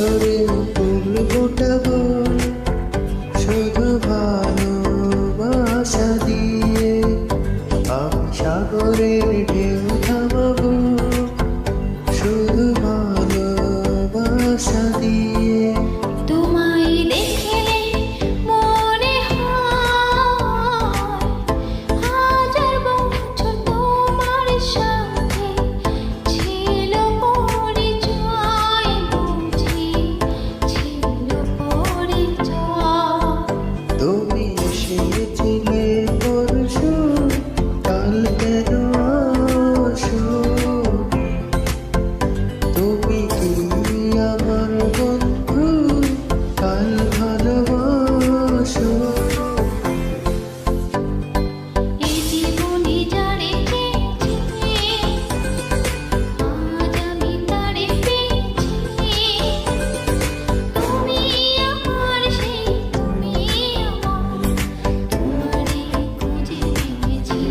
করে ফুল ফোটাবো শুধু ভালোবাসা দিয়ে। আমি সাগরের ঢেউ থামাবো শুধু ভালোবাসা দিয়ে। তোমায় দেখলে মনে হয় হাজার বছর তোমার সাথে ছিল পরিচয়, বুঝি ছিল পরিচয়। তুমি এসেছিলে পরশু, কাল কেন আসোনি? তুমি কি আমার বন্ধু, কাল ভালোবাসো? এই জীবনে যারে চেয়েছি আজ আমি তারে পেয়েছি। তুমি আমার সেই, তুমি আমার, তোমারে খুঁজে পেয়েছি।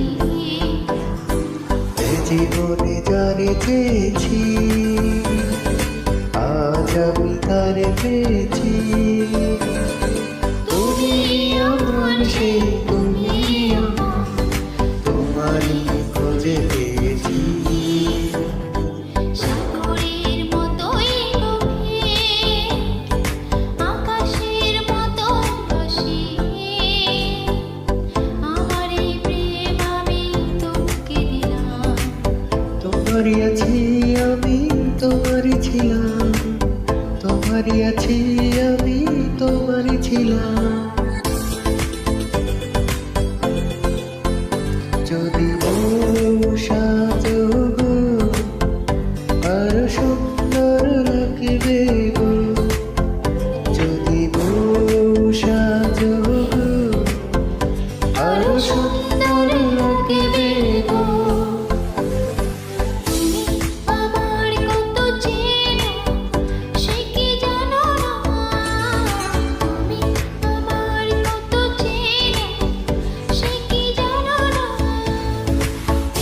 এই জীবনে যারে চেয়েছি আজ আমি তারে পেয়েছি। তুমি আমার সেই, তুমি আমার, তোমারই খোঁজে পেয়েছি। সাগরের মতোই গভীর, আকাশের মতো অসীম, আমার এই প্রেম আমি তোকে দিলাম। তোমারই আছি আমি, তোমারই ছিলাম, তোমারই আছি আমি, তোমারই ছিলাম। যদি সাজো গো আরো সুন্দর লাগবে গো, যদি সাজো গো আরো সুন্দর লাগবে গো। তুমি আমার কত চেনা সে কি জানো না, তুমি আমার কত চেনা সে কি জানো না।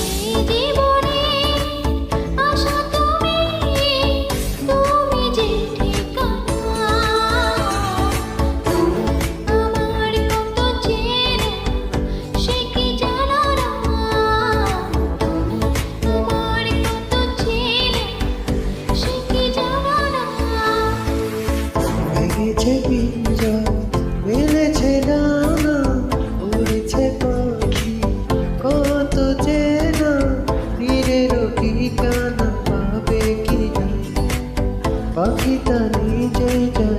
এই জীবনে আশা তুমি, তুমি যে ঠিকানা। তুমি আমার কত চেনা সে কি জানো না, তুমি আমার কত চেনা সে কি জানো না। ভেঙেছে পিঞ্জর, মেলেছে ডানা, উড়েছে পাখি কত চেনা, নীরেরও ঠিকানা পাবে কিনা পাখিটা নিজেই জানে।